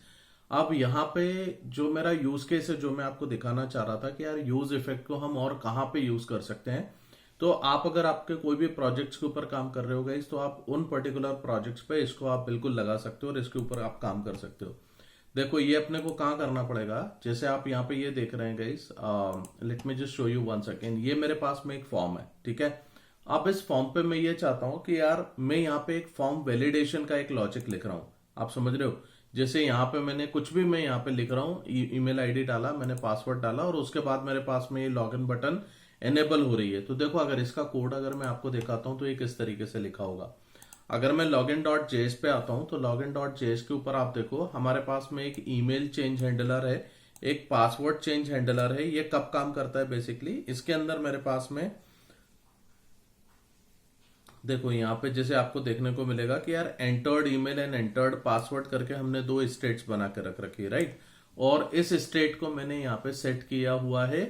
अब यहाँ पे जो मेरा यूज केस है, जो मैं आपको दिखाना चाह रहा था कि यार यूज इफेक्ट को हम और कहाँ पे यूज कर सकते हैं। तो आप अगर आपके कोई भी प्रोजेक्ट्स के ऊपर काम कर रहे हो गाइस, तो आप उन पर्टिकुलर प्रोजेक्ट्स पे इसको आप बिल्कुल लगा सकते हो और इसके ऊपर आप काम कर सकते हो। देखो ये अपने को कहाँ करना पड़ेगा, जैसे आप यहाँ पे ये देख रहे हैं guys, let me just show you one second. ये मेरे पास में एक फॉर्म है, ठीक है। अब इस फॉर्म पे मैं ये चाहता हूं कि यार मैं यहाँ पे एक फॉर्म वैलिडेशन का एक लॉजिक लिख रहा हूं, आप समझ रहे हो। जैसे यहाँ पे मैंने कुछ भी मैं यहाँ पे लिख रहा हूँ, ईमेल आईडी डाला, मैंने पासवर्ड डाला और उसके बाद मेरे पास में ये लॉगिन बटन एनेबल हो रही है। तो देखो अगर इसका कोड अगर मैं आपको दिखाता हूँ तो ये किस तरीके से लिखा होगा। अगर मैं लॉगिन डॉट जेएस पे आता हूँ तो लॉगिन डॉट जेएस के ऊपर आप देखो हमारे पास में एक ईमेल चेंज हैंडलर है, एक पासवर्ड चेंज हैंडलर है। ये कब काम करता है बेसिकली, इसके अंदर मेरे पास में देखो यहाँ पे जैसे आपको देखने को मिलेगा कि यार entered email and entered password करके हमने दो स्टेट्स बना के रख रखी है, राइट। और इस स्टेट को मैंने यहाँ पे सेट किया हुआ है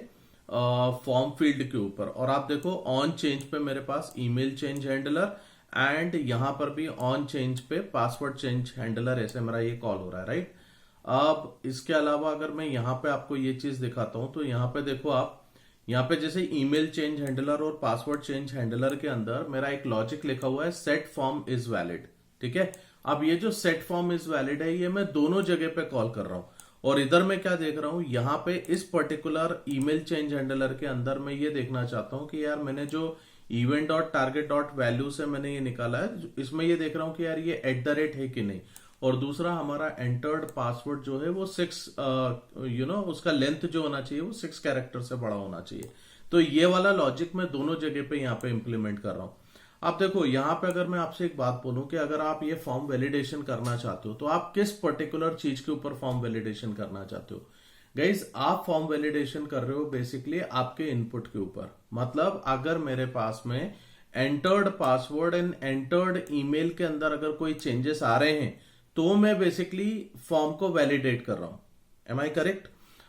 फॉर्म फील्ड के ऊपर। और आप देखो ऑन चेंज पे मेरे पास ईमेल चेंज हैंडलर एंड यहाँ पर भी ऑन चेंज पे पासवर्ड चेंज हैंडलर, ऐसे मेरा ये कॉल हो रहा है, राइट। अब इसके अलावा अगर मैं यहाँ पे आपको ये चीज दिखाता हूं तो यहाँ पे देखो आप, यहाँ पे जैसे ईमेल चेंज हैंडलर और पासवर्ड चेंज हैंडलर के अंदर मेरा एक लॉजिक लिखा हुआ है सेट फॉर्म इज वैलिड, ठीक है। अब ये जो सेट फॉर्म इज वैलिड है ये मैं दोनों जगह पे कॉल कर रहा हूं। और इधर मैं क्या देख रहा हूं, यहाँ पे इस पर्टिकुलर ईमेल चेंज हैंडलर के अंदर मैं ये देखना चाहता हूं कि यार मैंने जो event dot target dot value से मैंने ये निकाला है, इसमें ये देख रहा हूं कि यार ये @ है कि नहीं। और दूसरा हमारा एंटर्ड पासवर्ड जो है वो 6 उसका लेंथ जो होना चाहिए वो 6 कैरेक्टर से बड़ा होना चाहिए। तो ये वाला लॉजिक मैं दोनों जगह पे यहाँ पे इंप्लीमेंट कर रहा हूँ। अब देखो यहाँ पे अगर मैं आपसे एक बात बोलूं कि अगर आप ये फॉर्म वैलिडेशन करना चाहते हो तो आप किस पर्टिकुलर चीज के ऊपर फॉर्म वैलिडेशन करना चाहते हो। गाइज आप फॉर्म वैलिडेशन कर रहे हो बेसिकली आपके इनपुट के ऊपर। मतलब अगर मेरे पास में entered password and entered email के अंदर अगर कोई चेंजेस आ रहे हैं तो मैं बेसिकली फॉर्म को वैलिडेट कर रहा हूं। Am I correct.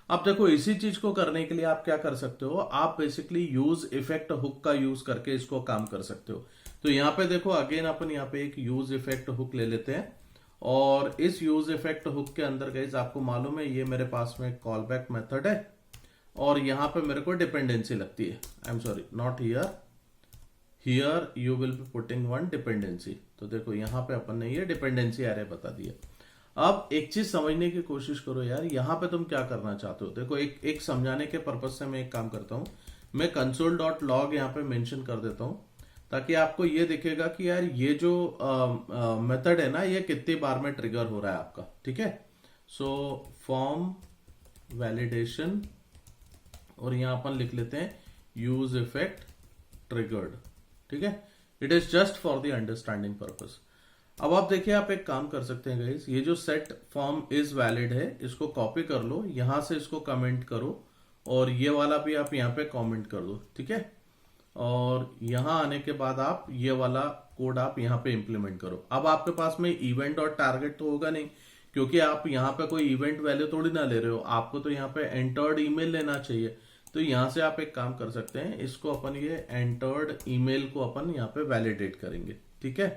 अब देखो इसी चीज को करने के लिए आप क्या कर सकते हो, आप बेसिकली यूज इफेक्ट हुक का यूज करके इसको काम कर सकते हो। तो यहाँ पे देखो अगेन अपन यहाँ पे एक यूज इफेक्ट हुक ले लेते हैं और इस यूज इफेक्ट हुक के अंदर गाइस आपको मालूम है ये मेरे पास में कॉल बैक मेथड है और यहाँ पे मेरे को डिपेंडेंसी लगती है। I am sorry, not here you will be putting one dependency. तो देखो यहाँ पे अपन ने ये डिपेंडेंसी एरे बता दिया। अब एक चीज समझने की कोशिश करो यार, यहाँ पे तुम क्या करना चाहते हो। देखो एक समझाने के पर्पज से मैं एक काम करता हूँ, मैं console.log यहाँ पे मेंशन कर देता हूँ ताकि आपको ये दिखेगा कि यार ये जो मेथड है ना ये कितनी बार में ट्रिगर हो रहा है आपका, ठीक है। सो फॉर्म वैलिडेशन और यहाँ अपन लिख लेते हैं यूज इफेक्ट ट्रिगर्ड, ठीक है। It is just for the understanding purpose. अब आप देखिए आप एक काम कर सकते हैं गाइस, ये जो सेट फॉर्म इज वैलिड है इसको कॉपी कर लो, यहां से इसको कमेंट करो और ये वाला भी आप यहाँ पे कमेंट कर दो, ठीक है। और यहां आने के बाद आप ये वाला कोड आप यहाँ पे इंप्लीमेंट करो। अब आपके पास में इवेंट और टारगेट तो होगा नहीं क्योंकि आप यहाँ पे कोई इवेंट वैल्यू थोड़ी ना ले रहे हो, आपको तो यहाँ पे एंटर्ड ईमेल लेना चाहिए। तो यहां से आप एक काम कर सकते हैं, इसको अपन ये एंटर्ड ईमेल को अपन यहाँ पे वैलिडेट करेंगे, ठीक है।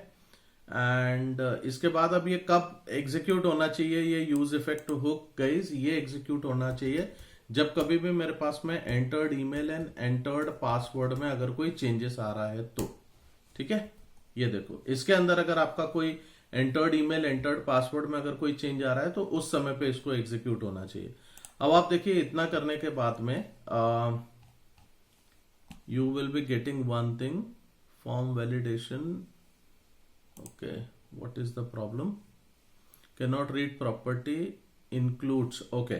एंड इसके बाद अब ये कब एग्जीक्यूट होना चाहिए, ये यूज इफेक्ट हुक गाइस ये एग्जीक्यूट होना चाहिए जब कभी भी मेरे पास में entered email and entered password में अगर कोई चेंजेस आ रहा है तो, ठीक है। ये देखो इसके अंदर अगर आपका कोई एंटर्ड ईमेल एंटर्ड पासवर्ड में अगर कोई चेंज आ रहा है तो उस समय पे इसको एग्जीक्यूट होना चाहिए। अब आप देखिए इतना करने के बाद में you will be getting one thing, form validation. Okay, what is the problem? Cannot read property includes. Okay,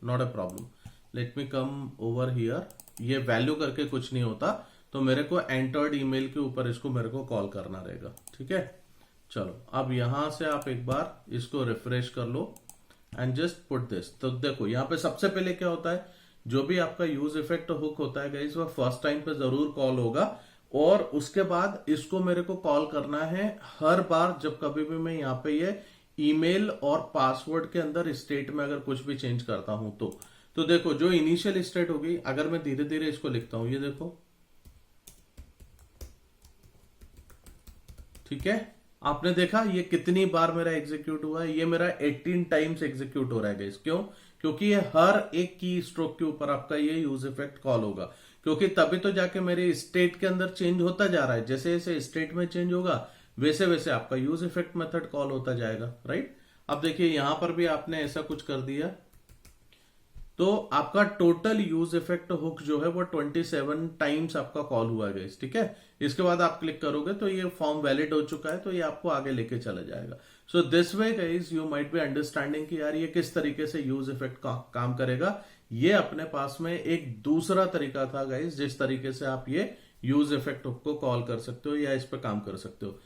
not a problem. Let me come over here. ये वैल्यू करके कुछ नहीं होता तो मेरे को एंटर्ड ईमेल के ऊपर इसको मेरे को कॉल करना रहेगा, ठीक है। चलो अब यहां से आप एक बार इसको रिफ्रेश कर लो एंड जस्ट पुट दिस। तो देखो यहाँ पे सबसे पहले क्या होता है, जो भी आपका यूज इफेक्ट हुक होता है गाइस वो फर्स्ट टाइम पे जरूर कॉल होगा और उसके बाद इसको मेरे को कॉल करना है हर बार जब कभी भी मैं यहाँ पे ये ईमेल और पासवर्ड के अंदर स्टेट में अगर कुछ भी चेंज करता हूं तो देखो जो इनिशियल स्टेट होगी, अगर मैं धीरे धीरे इसको लिखता हूं, ये देखो, ठीक है। आपने देखा ये कितनी बार मेरा एग्जीक्यूट हुआ है, ये मेरा 18 टाइम्स एग्जीक्यूट हो रहा है गाइस। क्यों? क्योंकि ये हर एक की स्ट्रोक के ऊपर आपका ये यूज इफेक्ट कॉल होगा, क्योंकि तभी तो जाके मेरे स्टेट के अंदर चेंज होता जा रहा है। जैसे जैसे स्टेट में चेंज होगा वैसे वैसे आपका यूज इफेक्ट मेथड कॉल होता जाएगा, राइट। अब देखिए यहां पर भी आपने ऐसा कुछ कर दिया, तो आपका टोटल यूज इफेक्ट हुक जो है वो 27 टाइम्स आपका कॉल हुआ है गाइस, ठीक है। इसके बाद आप क्लिक करोगे तो ये फॉर्म वैलिड हो चुका है, तो ये आपको आगे लेके चला जाएगा। So this way guys you might be understanding कि यार ये किस तरीके से यूज इफेक्ट काम करेगा। ये अपने पास में एक दूसरा तरीका था गाइस, जिस तरीके से आप ये यूज इफेक्ट हुक को कॉल कर सकते हो या इस पर काम कर सकते हो।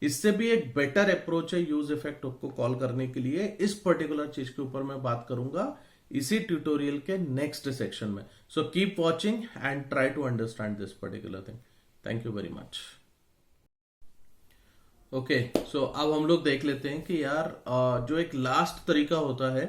इससे भी एक बेटर अप्रोच है यूज इफेक्ट हुक को कॉल करने के लिए। इस पर्टिकुलर चीज के ऊपर मैं बात करूंगा इसी ट्यूटोरियल के नेक्स्ट सेक्शन में। So keep watching and try to understand this particular thing. Thank you very much. Okay, so अब हम लोग देख लेते हैं कि यार जो एक लास्ट तरीका होता है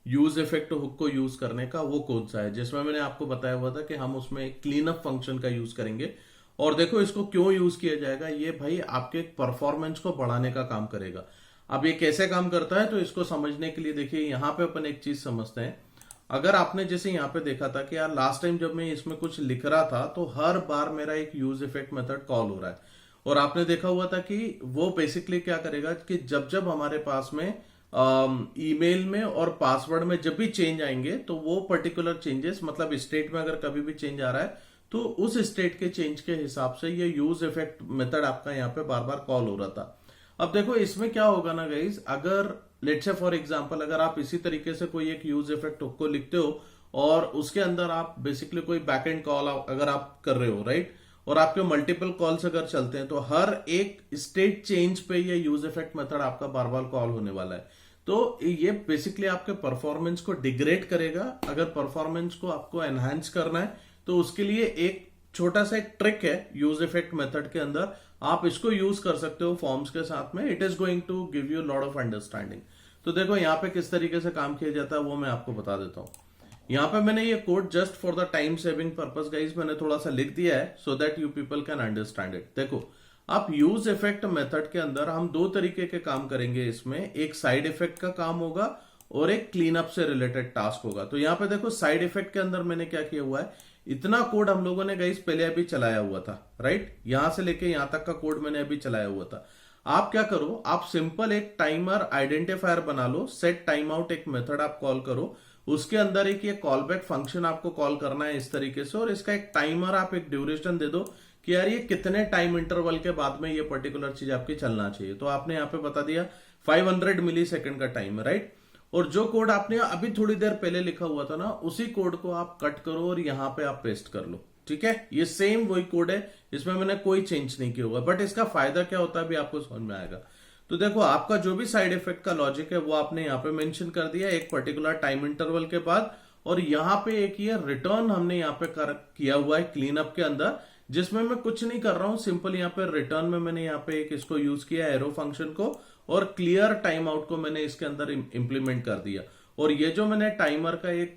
यूज इफेक्ट हुक को यूज करने का, वो कौन सा है, जिसमें मैंने आपको बताया हुआ था कि हम उसमें क्लीन अप फंक्शन का यूज करेंगे। और देखो इसको क्यों यूज किया जाएगा, ये भाई आपके परफॉर्मेंस को बढ़ाने का काम करेगा। अब ये कैसे काम करता है, तो इसको समझने के लिए देखिए यहां पे अपन एक चीज समझते हैं। अगर आपने जैसे यहां पे देखा था कि यार लास्ट टाइम जब मैं इसमें कुछ लिख रहा था तो हर बार मेरा एक यूज इफेक्ट मेथड कॉल हो रहा है, और आपने देखा हुआ था कि वो बेसिकली क्या करेगा कि जब जब हमारे पास में ईमेल में और पासवर्ड में जब भी चेंज आएंगे तो वो पर्टिकुलर चेंजेस, मतलब स्टेट में अगर कभी भी चेंज आ रहा है तो उस स्टेट के चेंज के हिसाब से ये यूज इफेक्ट मेथड आपका यहाँ पे बार बार कॉल हो रहा था। अब देखो इसमें क्या होगा ना गाइज, अगर लेट्स से फॉर एग्जांपल अगर आप इसी तरीके से कोई एक यूज इफेक्ट हुक को लिखते हो और उसके अंदर आप बेसिकली कोई बैकएंड कॉल अगर आप कर रहे हो, राइट, और आपके मल्टीपल कॉल्स अगर चलते हैं तो हर एक स्टेट चेंज पे ये यूज इफेक्ट मेथड आपका बार बार कॉल होने वाला है। तो ये बेसिकली आपके परफॉर्मेंस को डिग्रेड करेगा। अगर परफॉर्मेंस को आपको एनहांस करना है तो उसके लिए एक छोटा सा एक ट्रिक है यूज इफेक्ट मेथड के अंदर, आप इसको यूज कर सकते हो फॉर्म्स के साथ में। It is going to give you lot of understanding. तो देखो यहाँ पे किस तरीके से काम किया जाता है वो मैं आपको बता देता हूँ। यहाँ पे मैंने ये code just for the time saving purpose guys मैंने थोड़ा सा लिख दिया है so that you people can understand it. देखो आप यूज इफेक्ट मेथड के अंदर हम दो तरीके के काम करेंगे। इसमें एक साइड इफेक्ट का काम होगा और एक क्लीन अप से रिलेटेड टास्क होगा। तो यहाँ पे देखो साइड इफेक्ट के अंदर मैंने क्या किया हुआ है, इतना कोड हम लोगों ने गाइस पहले अभी चलाया हुआ था, राइट, यहां से लेके यहां तक का कोड मैंने अभी चलाया हुआ था। आप क्या करो, आप सिंपल एक टाइमर आइडेंटिफायर बना लो, सेट टाइम आउट एक मेथड आप कॉल करो, उसके अंदर एक ये कॉल बैक फंक्शन आपको कॉल करना है इस तरीके से, और इसका एक टाइमर आप एक ड्यूरेशन दे दो कि यार ये कितने टाइम इंटरवल के बाद में ये पर्टिकुलर चीज आपकी चलना चाहिए। तो आपने यहाँ पे बता दिया 500 मिली सेकेंड का टाइम, राइट। और जो कोड आपने अभी थोड़ी देर पहले लिखा हुआ था ना, उसी कोड को आप कट करो और यहां पे आप पेस्ट कर लो, ठीक है। ये सेम वही कोड है, इसमें मैंने कोई चेंज नहीं किया हुआ, बट इसका फायदा क्या होता है अभी आपको समझ में आएगा। तो देखो आपका जो भी साइड इफेक्ट का लॉजिक है वो आपने यहाँ पे मेंशन कर दिया एक पर्टिकुलर टाइम इंटरवल के बाद, और यहाँ पे एक ये रिटर्न हमने यहाँ पे किया हुआ है क्लीन अप के अंदर, जिसमें मैं कुछ नहीं कर रहा हूं, सिंपल यहाँ पे रिटर्न में मैंने यहाँ पे एक इसको यूज किया एरो फंक्शन को, और क्लियर टाइम आउट को मैंने इसके अंदर इंप्लीमेंट कर दिया। और ये जो मैंने टाइमर का एक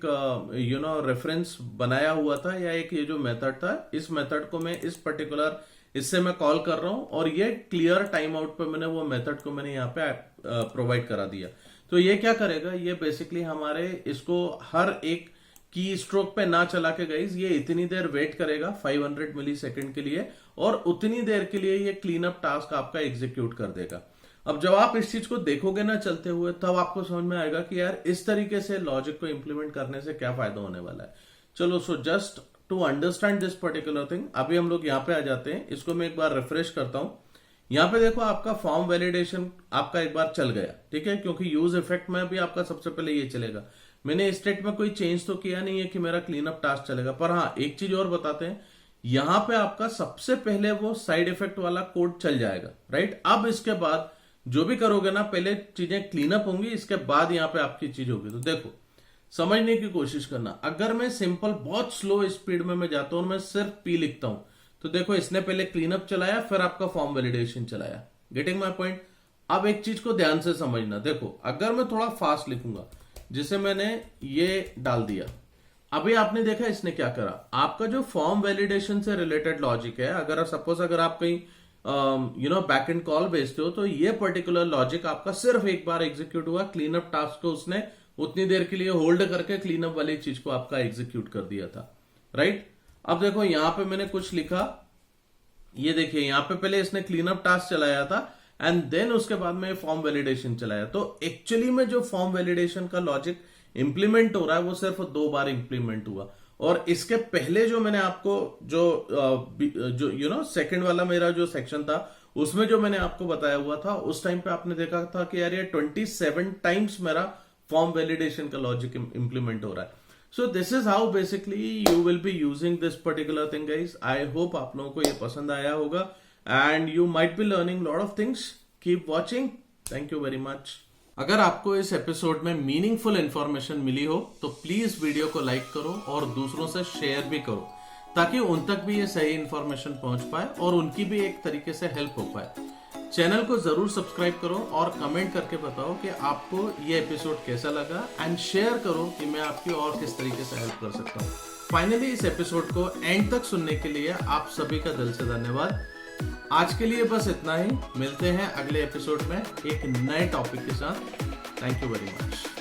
रेफरेंस बनाया हुआ था, या एक ये जो मेथड था, इस मेथड को मैं इस पर्टिकुलर इससे मैं कॉल कर रहा हूं, और ये क्लियर टाइम आउट पे मैंने वो मेथड को मैंने यहाँ पे प्रोवाइड करा दिया। तो ये क्या करेगा, ये बेसिकली हमारे इसको हर एक की स्ट्रोक पे ना चला के गाइज ये इतनी देर वेट करेगा 500 मिली सेकेंड के लिए, और उतनी देर के लिए ये क्लीन अप टास्क आपका एग्जीक्यूट कर देगा। अब जब आप इस चीज को देखोगे ना चलते हुए, तब आपको समझ में आएगा कि यार इस तरीके से लॉजिक को इंप्लीमेंट करने से क्या फायदा होने वाला है। चलो, so just to understand this particular thing, अभी हम लोग यहाँ पे आ जाते हैं। इसको मैं एक बार रिफ्रेश करता हूं। यहाँ पे देखो आपका फॉर्म वैलिडेशन आपका एक बार चल गया, ठीक है, क्योंकि यूज इफेक्ट में भी आपका सबसे पहले ये चलेगा। मैंने स्टेट में कोई चेंज तो किया नहीं है कि मेरा क्लीन अप टास्क चलेगा, पर हाँ एक चीज और बताते हैं, यहां पे आपका सबसे पहले वो साइड इफेक्ट वाला कोड चल जाएगा, राइट। अब इसके बाद जो भी करोगे ना, पहले चीजें क्लीन अप होंगी, इसके बाद यहाँ पे आपकी चीज होगी। तो देखो समझने की कोशिश करना, अगर मैं सिंपल बहुत स्लो स्पीड में मैं जाता हूं और मैं सिर्फ पी लिखता हूं, तो देखो इसने पहले क्लीन अप चलाया, फिर आपका फॉर्म वैलिडेशन चलाया। Getting my point. अब एक चीज को ध्यान से समझना, देखो अगर मैं थोड़ा फास्ट लिखूंगा, जिसे मैंने ये डाल दिया, अभी आपने देखा इसने क्या करा, आपका जो फॉर्म वैलिडेशन से रिलेटेड लॉजिक है, अगर सपोज अगर आप कहीं बैक एंड कॉल भेजते हो, तो ये पर्टिकुलर लॉजिक आपका सिर्फ एक बार एग्जीक्यूट हुआ, क्लीन अप टास्क को उसने उतनी देर के लिए होल्ड करके क्लीन अप वाली चीज को आपका एग्जीक्यूट कर दिया था, राइट। अब देखो यहां पे मैंने कुछ लिखा, ये देखिए यहां पे पहले इसने क्लीन अप टास्क चलाया था एंड देन उसके बाद में फॉर्म वैलिडेशन चलाया। तो एक्चुअली में जो फॉर्म वैलिडेशन का लॉजिक इंप्लीमेंट हो रहा है वो सिर्फ 2 बार इंप्लीमेंट हुआ। और इसके पहले जो मैंने आपको जो सेकंड वाला मेरा जो सेक्शन था उसमें जो मैंने आपको बताया हुआ था, उस टाइम पे आपने देखा था कि यार ये 27 टाइम्स मेरा फॉर्म वैलिडेशन का लॉजिक इंप्लीमेंट हो रहा है। So this is how basically you will be using this particular thing, guys. I hope आप लोगों को ये पसंद आया होगा and you might be learning lot of things. Keep watching. Thank you very much. अगर आपको इस एपिसोड में मीनिंगफुल इंफॉर्मेशन मिली हो तो प्लीज वीडियो को लाइक करो और दूसरों से शेयर भी करो, ताकि उन तक भी ये सही इंफॉर्मेशन पहुंच पाए और उनकी भी एक तरीके से हेल्प हो पाए। चैनल को जरूर सब्सक्राइब करो और कमेंट करके बताओ कि आपको ये एपिसोड कैसा लगा एंड शेयर करो कि मैं आपकी और किस तरीके से हेल्प कर सकता हूँ। फाइनली इस एपिसोड को एंड तक सुनने के लिए आप सभी का दिल से धन्यवाद। आज के लिए बस इतना ही, मिलते हैं अगले एपिसोड में एक नए टॉपिक के साथ। Thank you very much.